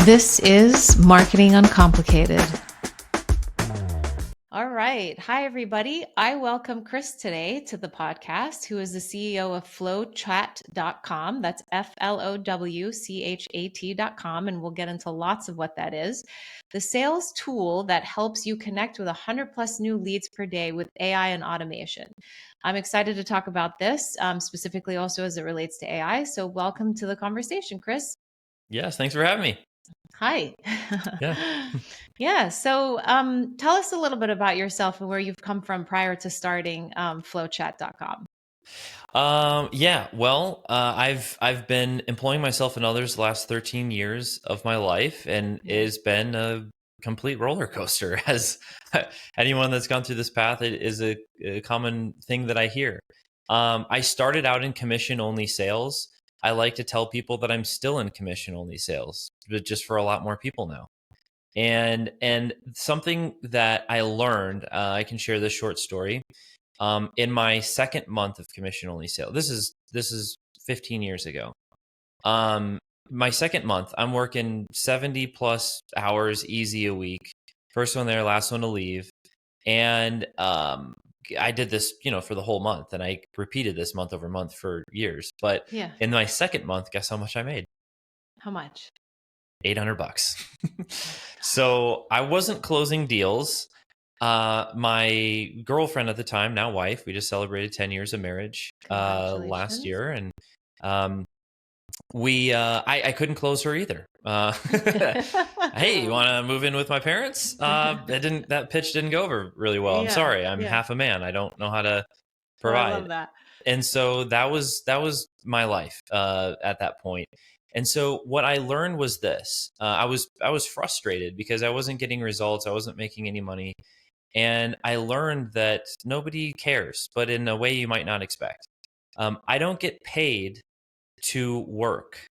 This is Marketing Uncomplicated. All right. Hi, everybody. I welcome Chris today to the podcast, who is the CEO of FlowChat.com. That's FLOWCHAT.com. And we'll get into lots of what that is. The sales tool that helps you connect with 100 plus new leads per day with AI and automation. I'm excited to talk about this, specifically also as it relates to AI. So welcome to the conversation, Chris. Yes, thanks for having me. Hi. Yeah. Yeah. So tell us a little bit about yourself and where you've come from prior to starting flowchat.com. I've been employing myself and others the last 13 years of my life, and it's been a complete roller coaster. As anyone that's gone through this path, it is a common thing that I hear. I started out in commission only sales. I like to tell people that I'm still in commission only sales, but just for a lot more people now. And something that I learned, I can share this short story. In my second month of commission only sale, this is 15 years ago. My second month, I'm working 70 plus hours easy a week. First one there, last one to leave. And I did this, for the whole month, and I repeated this month over month for years. But in my second month, guess how much I made? How much? $800. So I wasn't closing deals. My girlfriend at the time, now wife, we just celebrated 10 years of marriage last year, and I couldn't close her either. Hey, you want to move in with my parents? That pitch didn't go over really well. I'm sorry, I'm half a man. I don't know how to provide. I love that. And so that was my life at that point. And so what I learned was this: I was frustrated because I wasn't getting results, I wasn't making any money. And I learned that nobody cares, but in a way you might not expect. I don't get paid to work.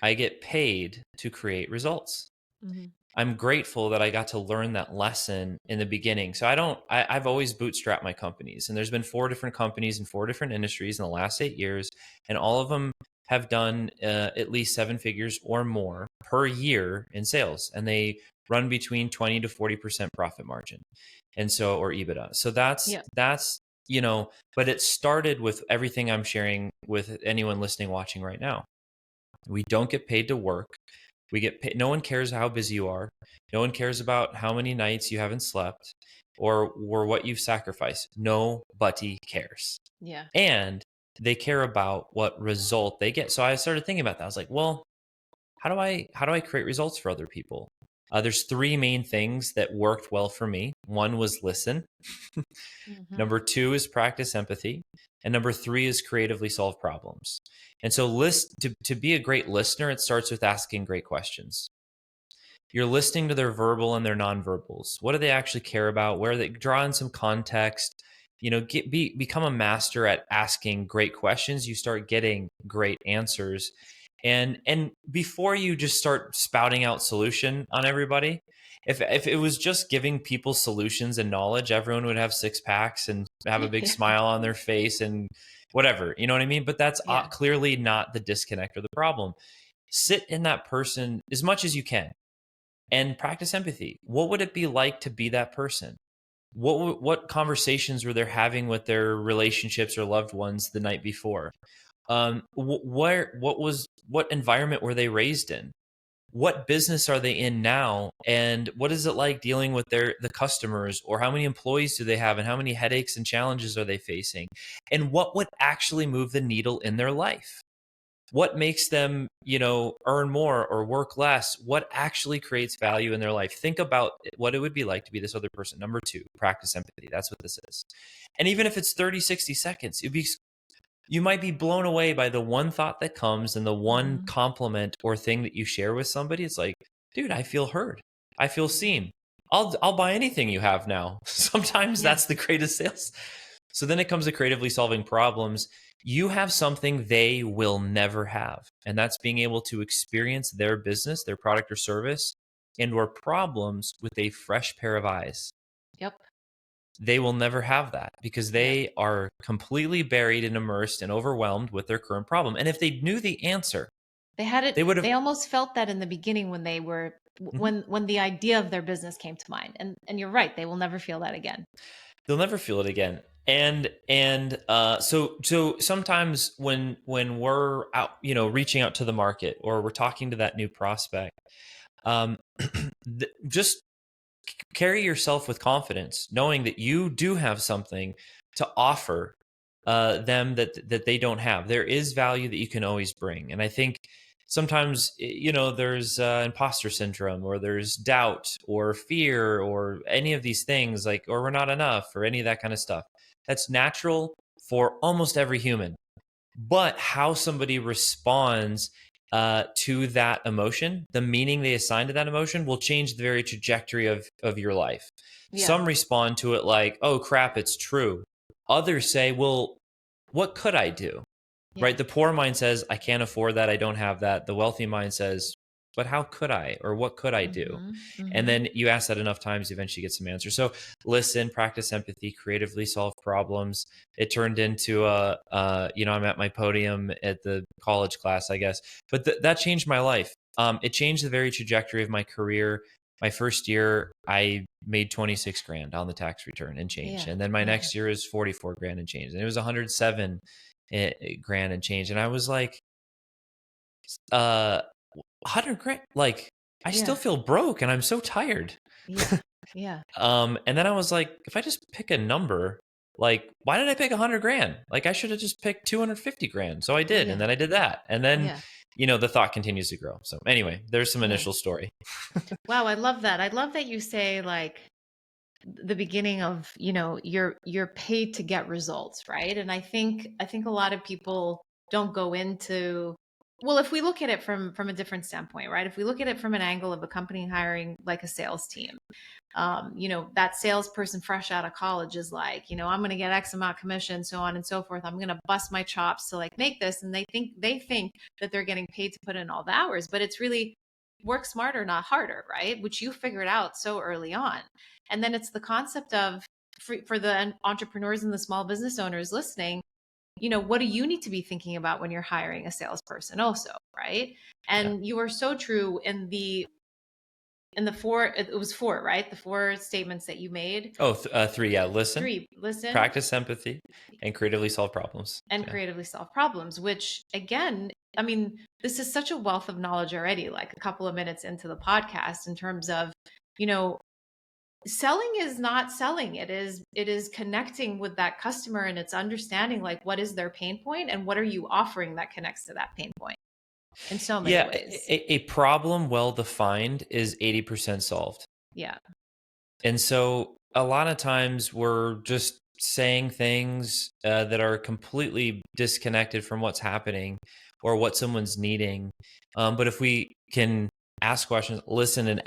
I get paid to create results. Mm-hmm. I'm grateful that I got to learn that lesson in the beginning. So I've always bootstrapped my companies, and there's been 4 different companies in 4 different industries in the last 8 years, and all of them have done at least 7 figures or more per year in sales, and they run between 20 to 40% profit margin. And so, or EBITDA. So that's, but it started with everything I'm sharing with anyone listening, watching right now. We don't get paid to work. We get paid. No one cares how busy you are. No one cares about how many nights you haven't slept or what you've sacrificed. Nobody cares. Yeah. And they care about what result they get. So I started thinking about that. I was like, well, how do I create results for other people? There's 3 main things that worked well for me. 1 was listen. Mm-hmm. Number 2 is practice empathy. And number 3 is creatively solve problems. And so to be a great listener, it starts with asking great questions. You're listening to their verbal and their nonverbals. What do they actually care about? Where they draw in some context? Become a master at asking great questions. You start getting great answers. And before you just start spouting out solution on everybody, if it was just giving people solutions and knowledge, everyone would have 6 packs and have a big smile on their face and whatever, you know what I mean? But that's clearly not the disconnect or the problem. Sit in that person as much as you can and practice empathy. What would it be like to be that person? What conversations were they having with their relationships or loved ones the night before? What environment were they raised in? What business are they in now? And what is it like dealing with the customers, or how many employees do they have, and how many headaches and challenges are they facing? And what would actually move the needle in their life? What makes them, earn more or work less? What actually creates value in their life? Think about what it would be like to be this other person. Number 2, practice empathy. That's what this is. And even if it's 30, 60 seconds, you might be blown away by the one thought that comes and the one compliment or thing that you share with somebody. It's like, dude, I feel heard. I feel seen. I'll buy anything you have now. Sometimes that's the greatest sales. So then it comes to creatively solving problems. You have something they will never have, and that's being able to experience their business, their product or service, and or problems with a fresh pair of eyes. Yep. They will never have that because they are completely buried and immersed and overwhelmed with their current problem. And if they knew the answer, They had They it, would have they almost felt that in the beginning when they were, when the idea of their business came to mind. And you're right, they will never feel that again. they'll never feel it again. So sometimes when we're out, reaching out to the market, or we're talking to that new prospect, um, just carry yourself with confidence, knowing that you do have something to offer them that they don't have. There is value that you can always bring, and I think sometimes there's imposter syndrome, or there's doubt or fear, or any of these things, like, or we're not enough, or any of that kind of stuff. That's natural for almost every human, but how somebody responds to that emotion, the meaning they assign to that emotion, will change the very trajectory of your life. Yeah. Some respond to it like, oh crap, it's true. Others say, well, what could I do? Yeah. Right? The poor mind says, I can't afford that. I don't have that. The wealthy mind says, but how could I, or what could I do? And then you ask that enough times, you eventually get some answers. So listen, practice empathy, creatively solve problems. It turned into I'm at my podium at the college class, I guess, but that changed my life. It changed the very trajectory of my career. My first year, I made 26 grand on the tax return and change. Yeah. And then my Yeah. next year is 44 grand and change. And it was 107 grand and change. And I was like, 100 grand, like, I still Yeah. feel broke and I'm so tired. Yeah. Yeah. And then I was like, if I just pick a number, like, why did I pick 100 grand? Like, I should have just picked 250 grand. So I did. And Yeah. then I did that. And then, Yeah. the thought continues to grow. So anyway, there's some Yeah. initial story. Wow, I love that. I love that you say, like, the beginning of, you're paid to get results, right? And I think a lot of people don't go into, well, if we look at it from a different standpoint, right? If we look at it from an angle of a company hiring like a sales team, that salesperson fresh out of college is like, I'm going to get X amount commission, so on and so forth. I'm going to bust my chops to, like, make this. And they think that they're getting paid to put in all the hours, but it's really work smarter, not harder, right? Which you figured out so early on. And then it's the concept of, for the entrepreneurs and the small business owners listening, what do you need to be thinking about when you're hiring a salesperson also, right? Yeah. And you are so true in the four, it was four, right? The four statements that you made. Oh, 3. Yeah. Listen, Listen, practice empathy, and creatively solve problems. and Yeah. creatively solve problems, which, again, I mean, this is such a wealth of knowledge already, like a couple of minutes into the podcast, in terms of, selling is not selling. It is connecting with that customer, and it's understanding, like, what is their pain point and what are you offering that connects to that pain point in so many Yeah. ways. A problem well defined is 80% solved. Yeah. And so a lot of times we're just saying things that are completely disconnected from what's happening or what someone's needing. But if we can ask questions, listen, and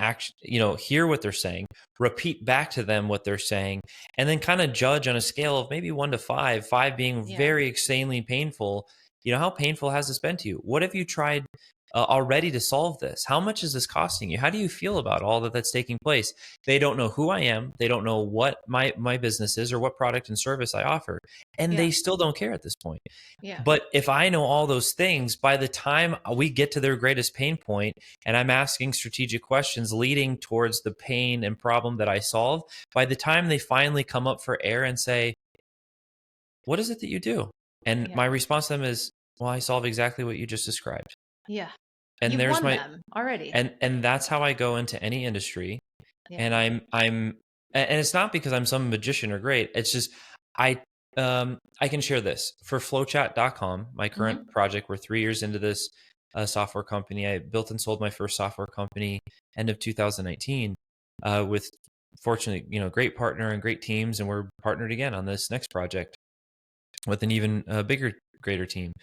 hear what they're saying, repeat back to them what they're saying, and then kind of judge on a scale of maybe 1 to 5, 5 being Yeah. very insanely painful. How painful has this been to you? What have you tried already to solve this? How much is this costing you? How do you feel about all that's taking place? They don't know who I am. They don't know what my business is or what product and service I offer. And Yeah. they still don't care at this point. Yeah. But if I know all those things, by the time we get to their greatest pain point and I'm asking strategic questions leading towards the pain and problem that I solve, by the time they finally come up for air and say, what is it that you do? And Yeah. my response to them is, well, I solve exactly what you just described. Yeah. And You've there's won my them already. and that's how I go into any industry. Yeah. And and it's not because I'm some magician or great. It's just I I can share this for flowchat.com, my current project. We're 3 years into this software company. I built and sold my first software company end of 2019 with, fortunately, great partner and great teams, and we're partnered again on this next project with an even bigger, greater team.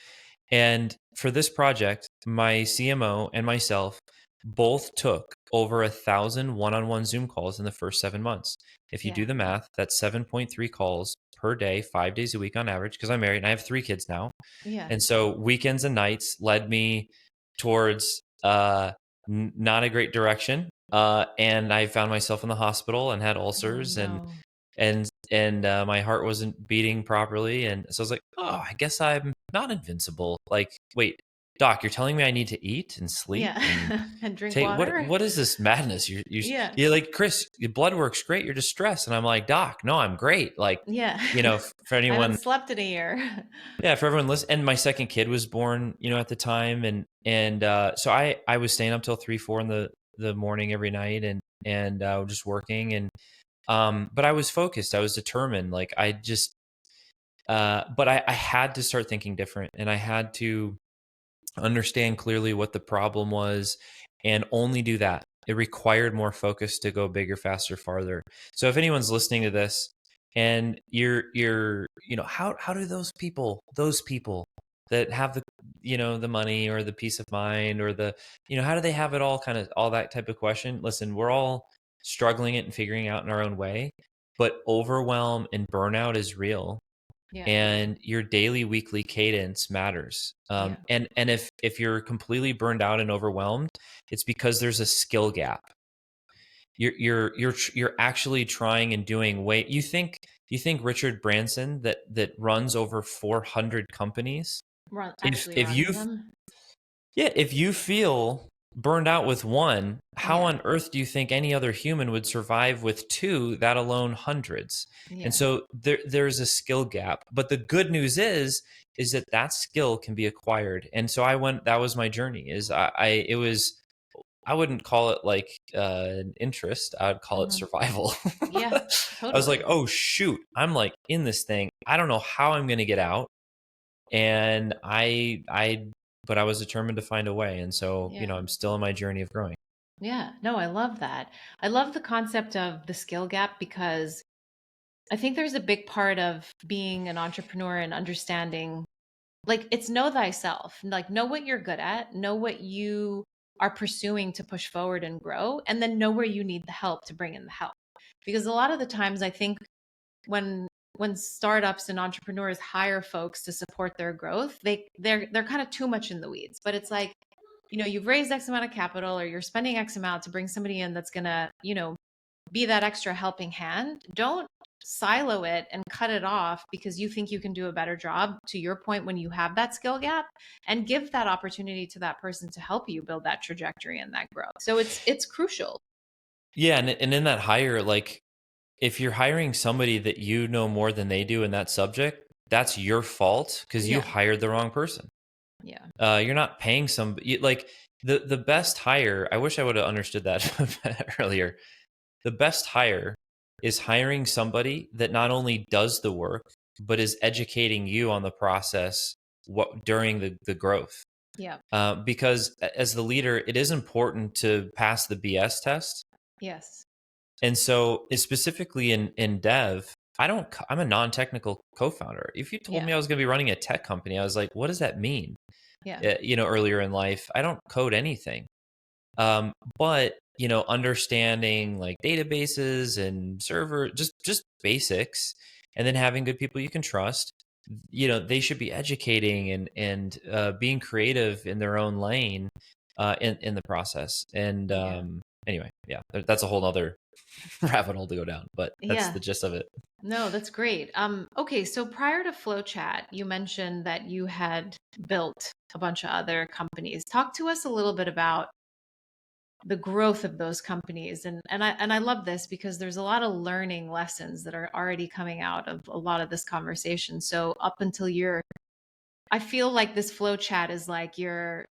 And for this project, my CMO and myself both took over 1,000 one-on-one Zoom calls in the first 7 months. If you Yeah. do the math, that's 7.3 calls per day, 5 days a week on average, because I'm married and I have 3 kids now. Yeah. And so weekends and nights led me towards not a great direction. And I found myself in the hospital and had Oh, ulcers, no. and my heart wasn't beating properly. And so I was like, oh, I guess I'm not invincible. Like, wait, doc, you're telling me I need to eat and sleep Yeah. and And drink take water. what is this madness? Yeah. You're like, Chris, your blood work's great. You're just stressed. And I'm like, doc, no, I'm great. Like, Yeah. for I haven't anyone, slept in a year. yeah, for everyone listening. And my second kid was born, at the time. And so I was staying up till 3, 4 in the morning every night and just working. But I was focused. I was determined. Like I just, but I had to start thinking different, and I had to understand clearly what the problem was, and only do that. It required more focus to go bigger, faster, farther. So if anyone's listening to this and how do those people that have the money or the peace of mind or how do they have it all, kind of all that type of question? Listen, we're all struggling it and figuring out in our own way, but overwhelm and burnout is real, Yeah. and your daily weekly cadence matters. Yeah. And if you're completely burned out and overwhelmed, it's because there's a skill gap. You're actually trying and doing way. You think Richard Branson that runs over 400 companies, Actually if runs you them. yeah, if you feel burned out with one, how Yeah. on earth do you think any other human would survive with two, that alone hundreds? And Yeah. so there's a skill gap. But the good news is that skill can be acquired. And so that was my journey. I wouldn't call it like an interest. I would call it Hmm. survival. Yeah. I was like, Totally. oh shoot, I'm like in this thing. I don't know how I'm going to get out, and but I was determined to find a way. And so, Yeah. I'm still in my journey of growing. Yeah. No, I love that. I love the concept of the skill gap because I think there's a big part of being an entrepreneur and understanding, like, it's know thyself, like, know what you're good at, know what you are pursuing to push forward and grow, and then know where you need the help to bring in the help. Because a lot of the times I think when startups and entrepreneurs hire folks to support their growth, they're kind of too much in the weeds. But it's like, you've raised X amount of capital or you're spending X amount to bring somebody in that's gonna, be that extra helping hand. Don't silo it and cut it off because you think you can do a better job, to your point, when you have that skill gap, and give that opportunity to that person to help you build that trajectory and that growth. So it's crucial. Yeah. And in that hire, like if you're hiring somebody that you know more than they do in that subject, that's your fault because you Yeah. hired the wrong person. Yeah. You're not paying somebody like the best hire. I wish I would have understood that earlier. The best hire is hiring somebody that not only does the work, but is educating you on the process during the growth. Yeah. Because as the leader, it is important to pass the BS test. Yes. And so specifically in dev, I'm a non-technical co-founder. If you told Yeah. me I was going to be running a tech company, I was like, what does that mean? Yeah. Earlier in life, I don't code anything. But understanding like databases and server, just basics, and then having good people you can trust. They should be educating and being creative in their own lane in the process. And Yeah. anyway, yeah, that's a whole other rabbit hole to go down, but that's Yeah. the gist of it. No, that's great. Okay, so prior to FlowChat, you mentioned that you had built a bunch of other companies. Talk to us a little bit about the growth of those companies. And I love this because there's a lot of learning lessons that are already coming out of a lot of this conversation. So up until I feel like this flow chat is like your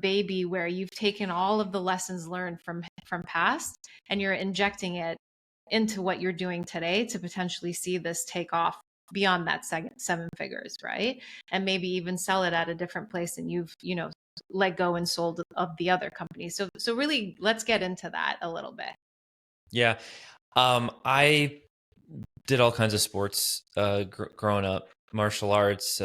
baby, where you've taken all of the lessons learned from past and you're injecting it into what you're doing today to potentially see this take off beyond that seven figures, right? And maybe even sell it at a different place than you've, let go and sold of the other companies. So really, let's get into that a little bit. Yeah. I did all kinds of sports growing up, martial arts.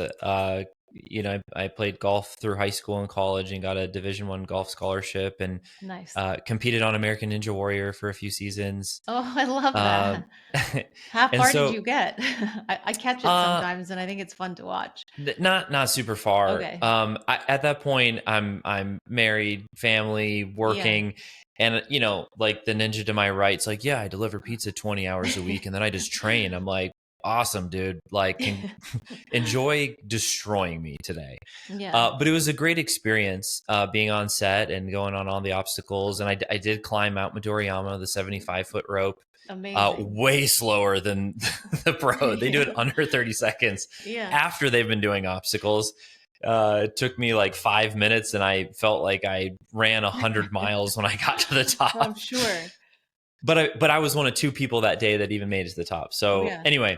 I played golf through high school and college and got a Division I golf scholarship, and Nice. competed on American Ninja Warrior for a few seasons. Oh, I love Um, that. How and far did so you get? I catch it uh, sometimes and I think it's fun to watch. not super far. Okay. At that point, I'm married, family, Yeah. working, and like the ninja to my right, it's like, yeah, I deliver pizza 20 hours a week, and then I just train. I'm like, awesome, dude. Like, can enjoy destroying me today. Yeah. But it was a great experience being on set and going on all the obstacles. And I did climb Mount Midoriyama, the 75-foot rope, Amazing. way slower than the pro. They do it Yeah. under 30 seconds Yeah. after they've been doing obstacles. It took me like 5 minutes, and I felt like I ran 100 miles when I got to the I'm top. sure. But I was one of two people that day that even made it to the top. So Yeah. anyway,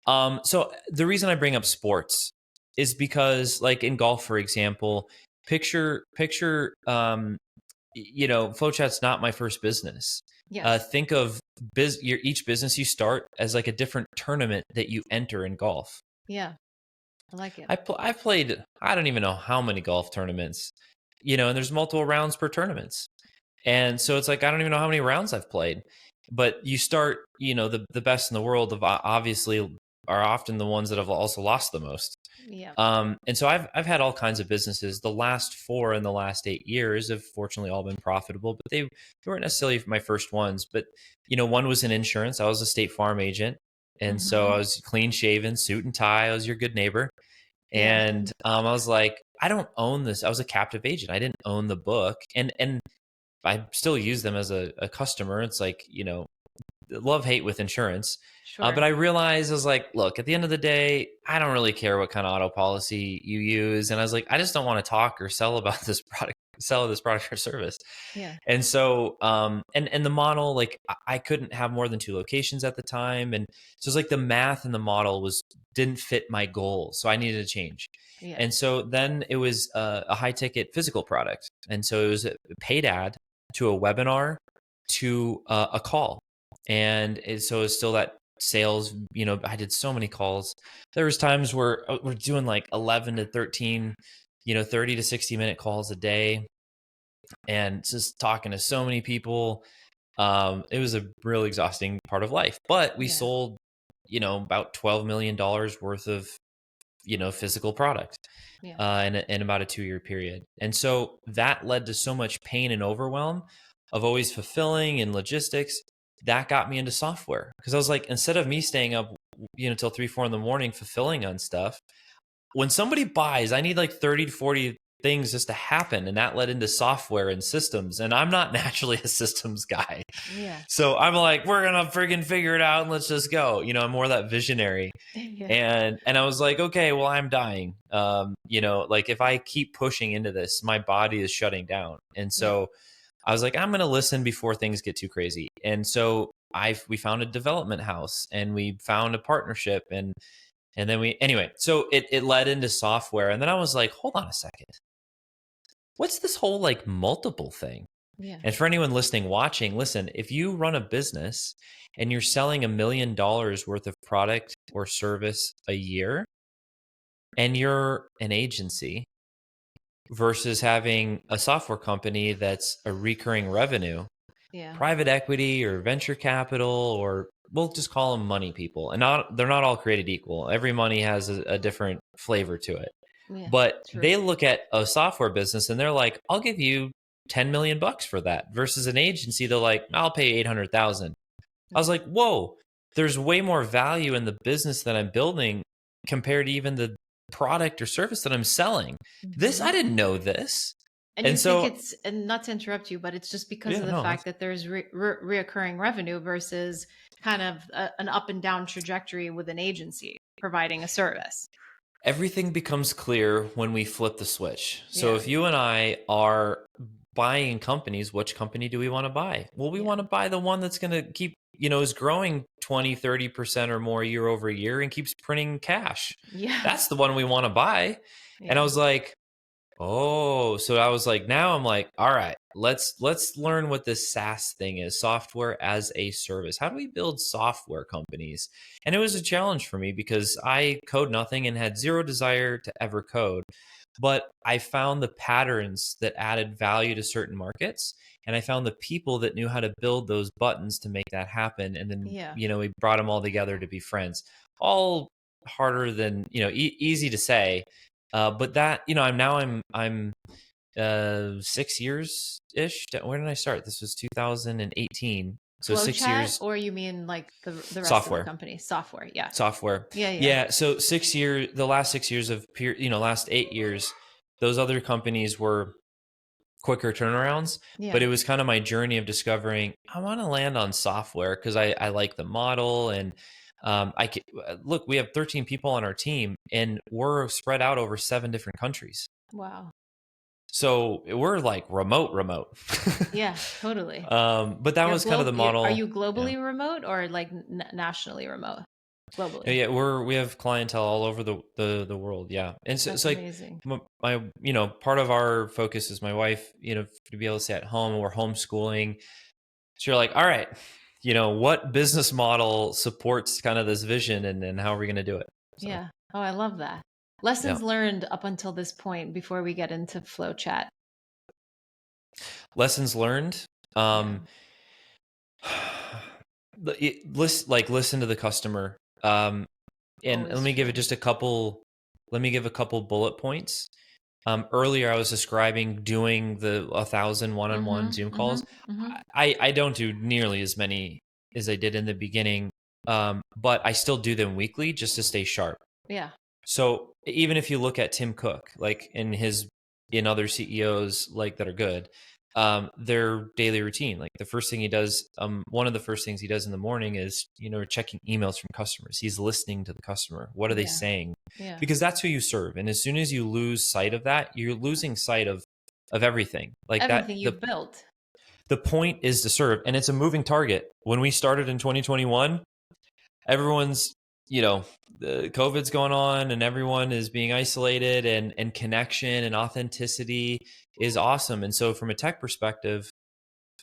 so the reason I bring up sports is because, like in golf, for example, picture, FlowChat's not my first business. Yes. Think of each business you start as like a different tournament that you enter in golf. Yeah. I like it. I've played, I don't even know how many golf tournaments, and there's multiple rounds per tournaments. And so it's like, I don't even know how many rounds I've played. But you start, the best in the world of obviously are often the ones that have also lost the most. Yeah. And so I've had all kinds of businesses. The last 4 in the last 8 years have fortunately all been profitable, but they weren't necessarily my first ones. But one was in insurance. I was a State Farm agent, and so I was clean shaven, suit and tie. I was your good neighbor, Yeah. and I was like, I don't own this. I was a captive agent. I didn't own the book, and I still use them as a customer. It's like, love hate with insurance. Sure. But I realized, I was like, look, at the end of the day, I don't really care what kind of auto policy you use. And I was like, I just don't want to talk or sell this product or service. Yeah. And so, and the model, like I couldn't have more than 2 locations at the time. And so it's like the math and the model didn't fit my goal. So I needed to change. Yeah. And so then it was a high ticket physical product. And so it was a paid ad to a webinar to a call. And so it's still that sales, I did so many calls. There was times where we're doing like 11 to 13, 30 to 60-minute calls a day, and just talking to so many people. It was a really exhausting part of life, but we sold, about $12 million worth of, physical product in about a 2-year period. And so that led to so much pain and overwhelm of always fulfilling and logistics. That got me into software, because I was like, instead of me staying up, till 3, 4 in the morning fulfilling on stuff, when somebody buys, I need like 30 to 40 things just to happen. And that led into software and systems. And I'm not naturally a systems guy. Yeah. So I'm like, we're going to friggin' figure it out and let's just go. I'm more that visionary. Yeah. And I was like, okay, well, I'm dying. Like if I keep pushing into this, my body is shutting down. And so I was like, I'm going to listen before things get too crazy. And so we found a development house, and we found a partnership, and then so it led into software. And then I was like, hold on a second. What's this whole like multiple thing? Yeah. And for anyone listening, watching, listen, if you run a business and you're selling $1 million worth of product or service a year, and you're an agency versus having a software company that's a recurring revenue, private equity or venture capital, or we'll just call them money people. And they're not all created equal. Every money has a different flavor to it. But they look at a software business and they're like, I'll give you 10 million bucks for that, versus an agency. They're like, I'll pay 800,000. I was like, whoa, there's way more value in the business that I'm building compared to even the product or service that I'm selling. This, I didn't know this. And you think it's, and not to interrupt you, but it's just because of the fact that there's reoccurring revenue versus kind of an up and down trajectory with an agency providing a service. Everything becomes clear when we flip the switch. So if you and I are buying companies, which company do we want to buy? Well, we want to buy the one that's going to keep, is growing 20, 30% or more year over year and keeps printing cash. That's the one we want to buy. And I was like, oh, so I was like, now I'm like, all right, let's learn what this SaaS thing is, software as a service. How do we build software companies? And it was a challenge for me because I code nothing and had zero desire to ever code. But I found the patterns that added value to certain markets. And I found the people that knew how to build those buttons to make that happen. And then, we brought them all together to be friends. All harder than, easy to say. But that, I'm 6 years ish. Where did I start? This was 2018. So 6 FlowChat, years or you mean like the rest of the software. company? Software. Yeah. Software. Yeah. Yeah. So 6 years, the last 6 years of last 8 years, those other companies were quicker turnarounds, but Yeah. it was kind of my journey of discovering I want to land on software because I like the model. And I can, look, we have 13 people on our team and we're spread out over 7 different countries. Wow. So we're like remote. Yeah, totally. But that was kind of the Are model. you Yeah. globally remote or like nationally remote? Yeah, Globally. yeah, we have clientele all over the world. Yeah, and so it's That's like amazing. my part of our focus is my wife. To be able to stay at home, and we're homeschooling. So you're like, all right, what business model supports kind of this vision, and how are we going to do it? So Yeah. Oh, I love that. yeah, Lessons learned up until this point before we get into FlowChat. lessons learned. Yeah. Listen to the customer. And let Always me give it true. just a couple. Let me give a couple bullet points. Earlier, I was describing doing the 1,000 one-on-one Zoom calls. I don't do nearly as many as I did in the beginning, but I still do them weekly just to stay sharp. Yeah. So even if you look at Tim Cook, like in other CEOs like that are good, their daily routine, like the first thing he does, one of the first things he does in the morning is checking emails from customers. He's listening to the customer. What are they Yeah. saying? Yeah. Because that's who you serve, and as soon as you lose sight of that, you're losing sight of everything. Like that, Everything you've built. the point is to serve, and it's a moving target. When we started in 2021, everyone's the COVID's going on and everyone is being isolated, and connection and authenticity is awesome. And so from a tech perspective,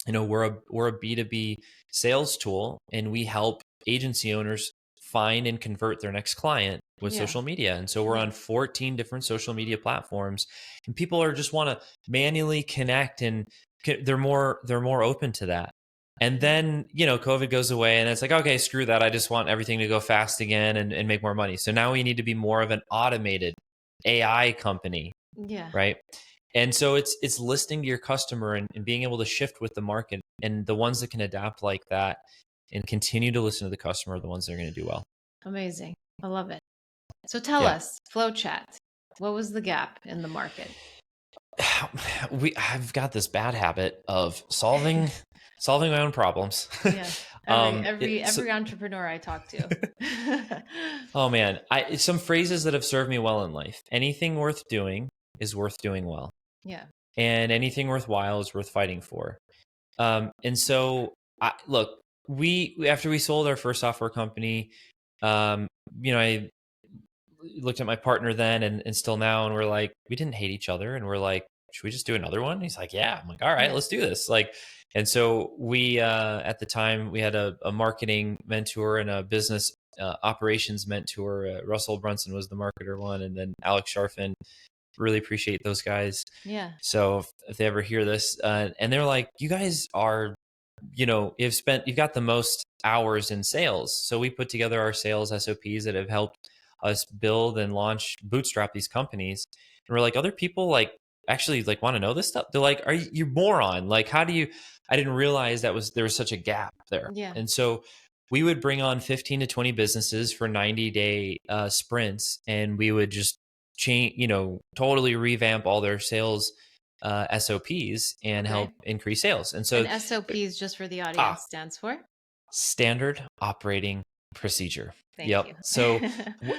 we're a B2B sales tool, and we help agency owners find and convert their next client with Yeah. social media. And so we're on 14 different social media platforms, and people are just want to manually connect, and they're more open to that. And then, COVID goes away, and it's like, okay, screw that. I just want everything to go fast again, and make more money. So now we need to be more of an automated AI company, Yeah. right? And so it's listening to your customer, and being able to shift with the market, and the ones that can adapt like that and continue to listen to the customer are the ones that are going to do well. Amazing. I love it. So tell Yeah. us, FlowChat, what was the gap in the market? I've got this bad habit of solving my own problems. Yeah. Every entrepreneur I talk to. Oh man, some phrases that have served me well in life. Anything worth doing is worth doing well. Yeah. And anything worthwhile is worth fighting for. And so, look, after we sold our first software company, I looked at my partner then, and still now, and we're like, we didn't hate each other, and we're like, should we just do another one? And he's like, yeah. I'm like, all right, Yeah. let's do this. Like, and so we at the time we had a marketing mentor and a business operations mentor. Russell Brunson was the marketer one, and then Alex Sharfin. Really appreciate those guys. Yeah. So if they ever hear this, and they're like, you guys are, you've got the most hours in sales. So we put together our sales SOPs that have helped us build and bootstrap these companies. And we're like, other people actually want to know this stuff. They're like, you moron? Like, how do you, I didn't realize there was such a gap there. Yeah. And so we would bring on 15 to 20 businesses for 90-day sprints, and we would just totally revamp all their sales SOPs and help increase sales. And so, and SOPs, just for the audience, stands for standard operating procedure. Thank yep. you. So,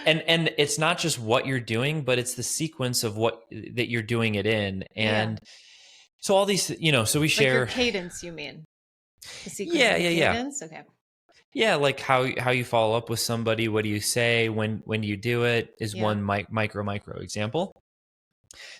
and it's not just what you're doing, but it's the sequence of that you're doing it in. And so all these, so we share your cadence, you mean? The sequence yeah, of the yeah, cadence? Okay. Yeah, like how you follow up with somebody. What do you say? When do you do it? Is one micro example.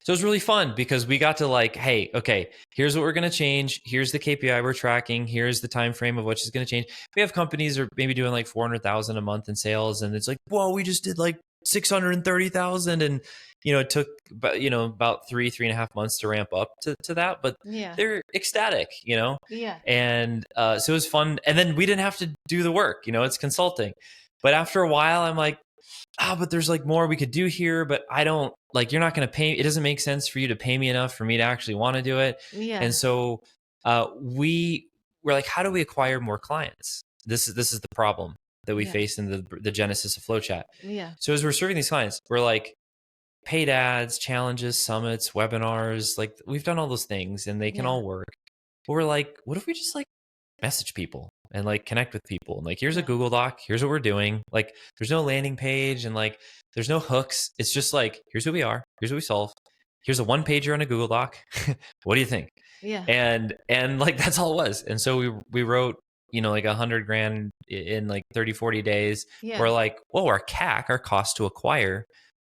So it was really fun because we got to hey, okay, here's what we're going to change. Here's the KPI we're tracking. Here's the time frame of which is going to change. We have companies that are maybe doing 400,000 a month in sales, and it's like, whoa, we just did 630,000, and it took about 3.5 months to ramp up to that, but they're ecstatic, and so it was fun. And then we didn't have to do the work, it's consulting. But after a while, I'm like, but there's more we could do here, but I don't you're not going to pay. It doesn't make sense for you to pay me enough for me to actually want to do it. Yeah. And so we we're like, how do we acquire more clients? This is the problem that we Yeah. face in the genesis of FlowChat. Yeah. So as we're serving these clients, we're like, paid ads, challenges, summits, webinars, like we've done all those things and they can Yeah. all work. But we're like, what if we just like message people and like connect with people? And like, here's a Yeah. Google Doc. Here's what we're doing. Like, there's no landing page and like, there's no hooks. It's just like, here's who we are. Here's what we solve. Here's a one pager on a Google Doc. What do you think? Yeah. And like, that's all it was. And so we wrote, like 100 grand in like 30, 40 days. Yeah. We're like, whoa, our CAC, our cost to acquire,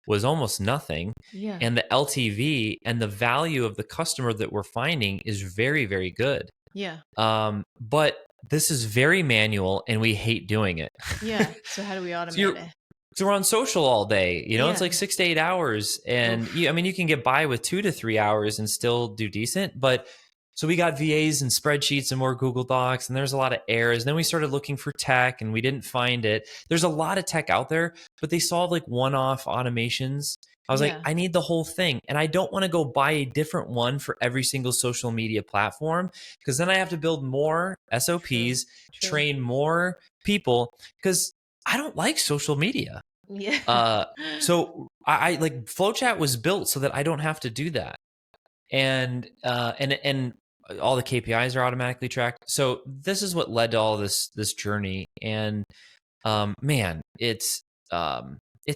was almost nothing. Yeah. And the LTV and the value of the customer that we're finding is very, very good. Yeah. But this is very manual and we hate doing it. Yeah. So how do we automate it? So we're on social all day, Yeah. it's like 6 to 8 hours. And you can get by with 2 to 3 hours and still do decent. But so we got VAs and spreadsheets and more Google Docs, and there's a lot of errors. And then we started looking for tech and we didn't find it. There's a lot of tech out there, but they solve like one-off automations. I was like, I need the whole thing. And I don't want to go buy a different one for every single social media platform, because then I have to build more SOPs, train more people, because I don't like social media. Yeah. So I like FlowChat was built so that I don't have to do that. And all the KPIs are automatically tracked. So this is what led to all this journey. And man, it's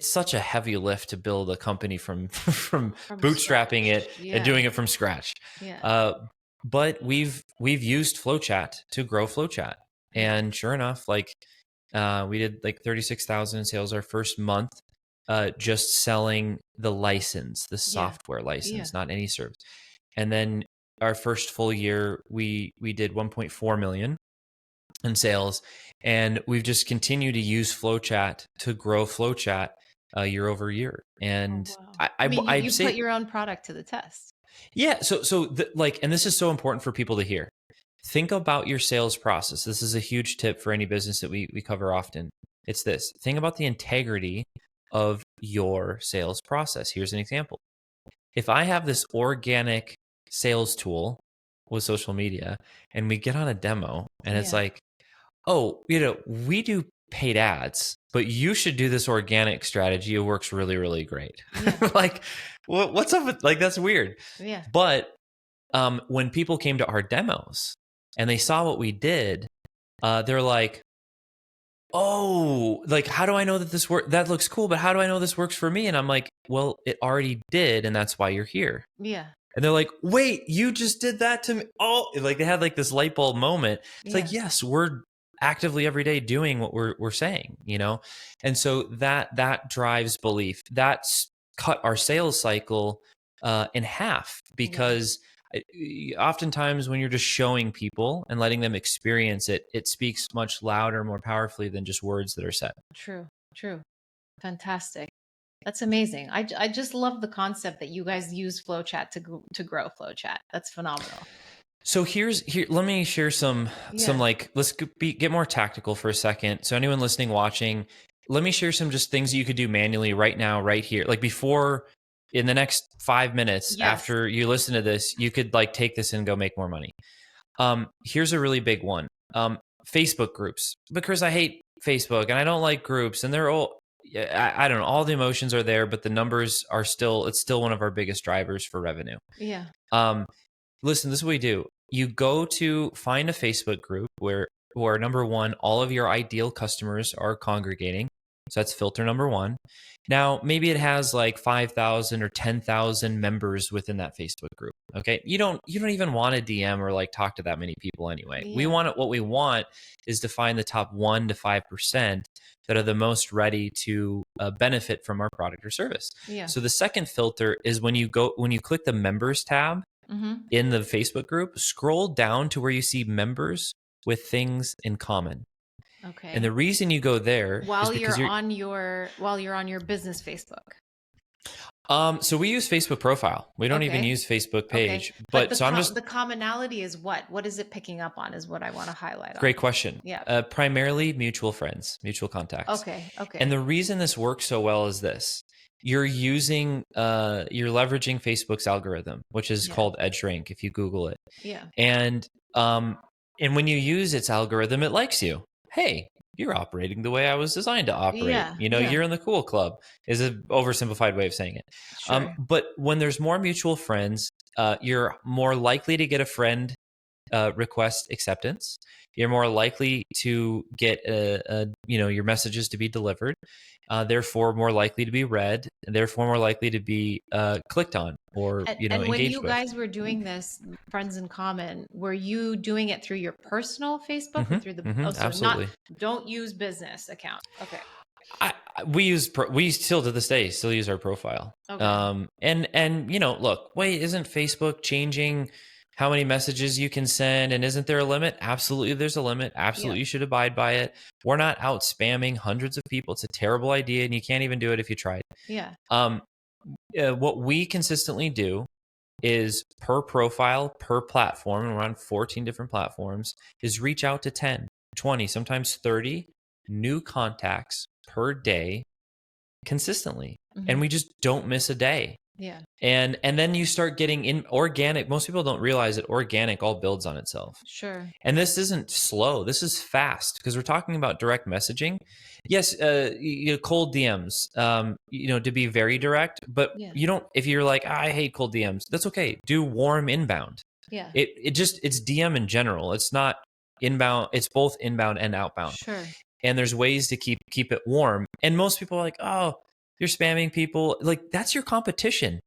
such a heavy lift to build a company from bootstrapping it and doing it from scratch. Yeah. But we've used FlowChat to grow FlowChat, and sure enough, like we did like 36,000 in sales our first month, just selling the license, the software license, not any service. And then our first full year, we did 1.4 million in sales, and we've just continued to use FlowChat to grow FlowChat year over year. And you put your own product to the test. Yeah. And this is so important for people to hear. Think about your sales process. This is a huge tip for any business that we cover often. It's this. Think about the integrity of your sales process. Here's an example. If I have this organic sales tool with social media and we get on a demo and it's like, oh, we do paid ads, but you should do this organic strategy. It works really, really great. Like, what's up with, like, that's weird. Yeah. But when people came to our demos and they saw what we did, they're like, oh, like, how do I know that this works? That looks cool, but how do I know this works for me? And I'm like, well, it already did, and that's why you're here. Yeah. And they're like, wait, you just did that to me. Oh, like they had like this light bulb moment. It's like, yes, we're actively every day doing what we're saying, And so that drives belief. That's cut our sales cycle in half, because oftentimes when you're just showing people and letting them experience it, it speaks much louder, more powerfully than just words that are said. True. Fantastic. That's amazing. I just love the concept that you guys use FlowChat to grow FlowChat. That's phenomenal. So here, let me share some like, let's get more tactical for a second. So anyone listening, watching, let me share some just things you could do manually right now, right here. Like before, in the next 5 minutes after you listen to this, you could like take this and go make more money. Here's a really big one. Facebook groups, because I hate Facebook and I don't like groups, and they're all, I don't know, all the emotions are there, but the numbers are it's still one of our biggest drivers for revenue. Yeah. Listen, this is what we do. You go to find a Facebook group where number one, all of your ideal customers are congregating. So that's filter number one. Now, maybe it has like 5,000 or 10,000 members within that Facebook group. Okay. You don't even want to DM or like talk to that many people anyway. What we want is to find the top 1 to 5% that are the most ready to benefit from our product or service. Yeah. So the second filter is when you click the members tab in the Facebook group, scroll down to where you see members with things in common. Okay. And the reason you go there while is because you're on your business Facebook. So we use Facebook profile. We don't even use Facebook page. But the commonality is what? What is it picking up on is what I want to highlight. Great question. Yeah. Primarily mutual friends, mutual contacts. Okay. And the reason this works so well is this. You're leveraging Facebook's algorithm, which is called EdgeRank if you Google it. Yeah. And And when you use its algorithm, it likes you. Hey, you're operating the way I was designed to operate. Yeah. You know, Yeah. you're in the cool club is an oversimplified way of saying it. Sure. But when there's more mutual friends, you're more likely to get a friend request acceptance. You're more likely to get your messages to be delivered. Therefore, more likely to be read, and therefore more likely to be clicked on or And when engaged you with. guys were doing this, friends in common, were you doing it through your personal Facebook or through the, oh, so not, Absolutely. don't use business account. Okay. We still to this day still use our profile. Okay. And look, wait, isn't Facebook changing how many messages you can send? And isn't there a limit? Absolutely, there's a limit. Yeah. Absolutely, you should abide by it. We're not out spamming hundreds of people. It's a terrible idea, and you can't even do it if you tried. Yeah. Um, what we consistently do is per profile, per platform, and we're on 14 different platforms, is reach out to 10, 20, sometimes 30 new contacts per day consistently. And Hmm. we just don't miss a day. Yeah. And then you start getting in organic. Most people don't realize that organic all builds on itself. Sure. And this isn't slow. This is fast because we're talking about direct messaging. Yes, cold DMs, to be very direct, but Yeah. you don't, if you're like, I hate cold DMs, that's okay. Do warm inbound. Yeah. It's DM in general. It's not inbound. It's both inbound and outbound. Sure. And there's ways to keep it warm. And most people are like, oh, you're spamming people. Like, that's your competition.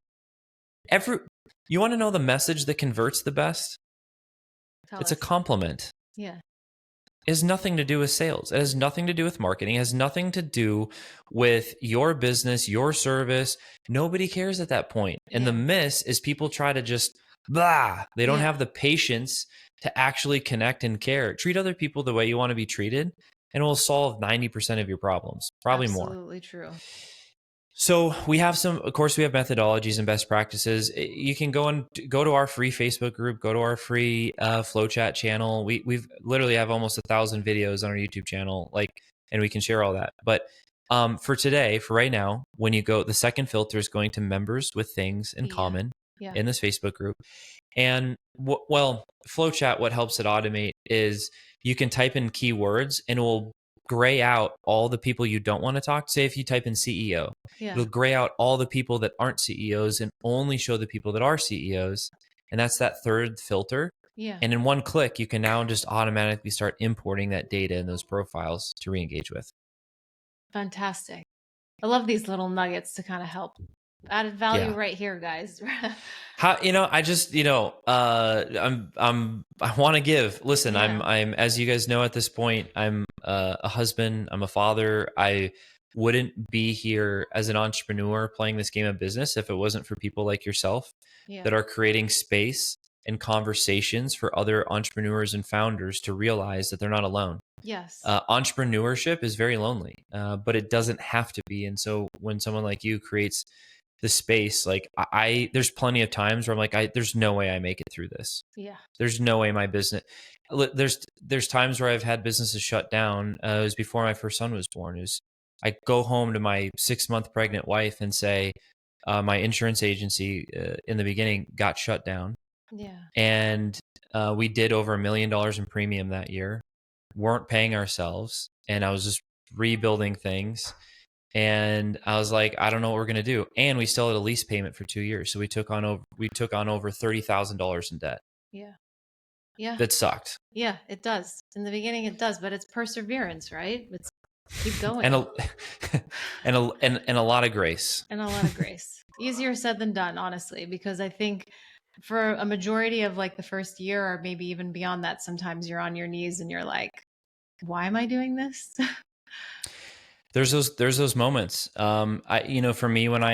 You want to know the message that converts the best? Tell It's a us. compliment. Yeah. It has nothing to do with sales. It has nothing to do with marketing. It has nothing to do with your business, your service. Nobody cares at that point. And the Yeah. miss is people try to just blah. They don't Yeah. have the patience to actually connect and care. Treat other people the way you want to be treated, and it will solve 90% of your problems, probably more. Absolutely true. So we have of course, we have methodologies and best practices. You can go to our free Facebook group, go to our free FlowChat channel. We've literally have almost 1,000 videos on our YouTube channel, and we can share all that. But for right now, when you go, the second filter is going to members with things in common Yeah. in this Facebook group. And FlowChat, what helps it automate is you can type in keywords and it will gray out all the people you don't want to talk to. Say if you type in CEO, Yeah. it'll gray out all the people that aren't CEOs and only show the people that are CEOs. And that's that third filter. Yeah. And in one click, you can now just automatically start importing that data in those profiles to re-engage with. Fantastic. I love these little nuggets to kind of help. Added value right here, guys. I just, I want to give. Listen, Yeah. I'm as you guys know at this point, I'm a husband, I'm a father. I wouldn't be here as an entrepreneur playing this game of business if it wasn't for people like yourself Yeah. that are creating space and conversations for other entrepreneurs and founders to realize that they're not alone. Yes. Entrepreneurship is very lonely, but it doesn't have to be. And so when someone like you creates the space, like there's plenty of times where I'm like, there's no way I make it through this. Yeah. There's no way my business. There's times where I've had businesses shut down. It was before my first son was born. I go home to my 6-month pregnant wife and say, my insurance agency in the beginning got shut down. Yeah. And we did over $1 million in premium that year. Weren't paying ourselves, and I was just rebuilding things. And I was like, I don't know what we're gonna do. And we still had a lease payment for 2 years, so we took on over $30,000 in debt. Yeah. Yeah. That sucked. Yeah, it does. In the beginning, it does, but it's perseverance, right? It's keep going. and a lot of grace. And a lot of grace. Easier said than done, honestly, because I think for a majority of like the first year or maybe even beyond that, sometimes you're on your knees and you're like, why am I doing this? There's those moments. For me, when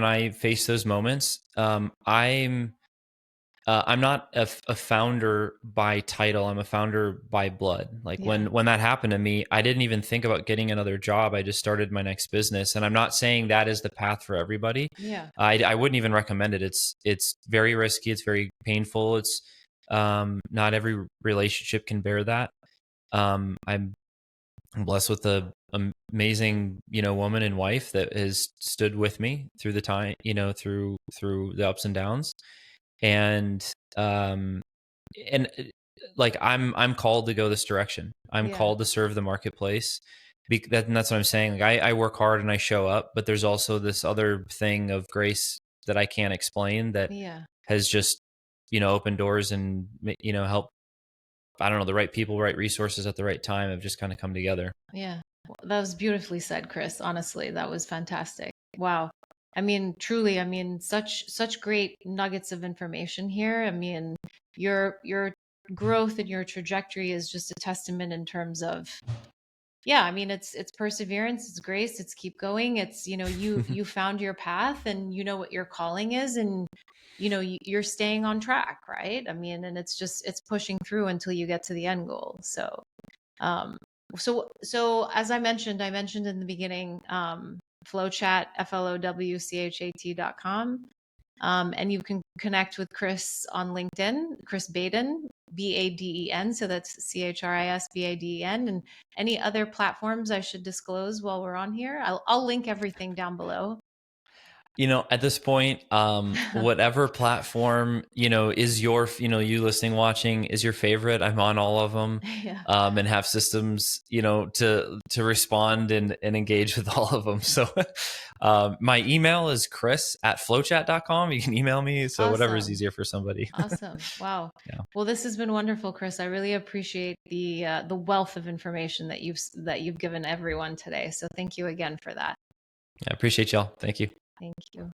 I face those moments, I'm not a founder by title. I'm a founder by blood. Like when that happened to me, I didn't even think about getting another job. I just started my next business. And I'm not saying that is the path for everybody. Yeah. I wouldn't even recommend it. It's very risky. It's very painful. It's not every relationship can bear that. I'm blessed with a amazing, woman and wife that has stood with me through the time, through the ups and downs. And like I'm called to go this direction. I'm Yeah. called to serve the marketplace. And that's what I'm saying. Like I work hard and I show up, but there's also this other thing of grace that I can't explain that Yeah. has just, opened doors and, help. I don't know, the right people, right resources at the right time have just kind of come together. Yeah. Well, that was beautifully said, Chris. Honestly, that was fantastic. Wow. I mean, truly, I mean, such great nuggets of information here. I mean, your growth and your trajectory is just a testament in terms of, yeah, I mean, it's perseverance, it's grace, it's keep going. It's, you found your path and you know what your calling is, and you're staying on track, right? I mean, and it's pushing through until you get to the end goal. Um, so as I mentioned in the beginning, FlowChat, FlowChat.com. And you can connect with Chris on LinkedIn, Chris Baden, Baden. So that's ChrisBaden. And any other platforms I should disclose while we're on here? I'll link everything down below. At this point, whatever platform, is you listening, watching is your favorite. I'm on all of them, Yeah. and have systems, to respond and engage with all of them. So, my email is chris@flowchat.com. You can email me. So whatever is Awesome. easier for somebody. Awesome. Wow. Yeah. Well, this has been wonderful, Chris. I really appreciate the wealth of information that you've given everyone today. So thank you again for that. I appreciate y'all. Thank you. Thank you.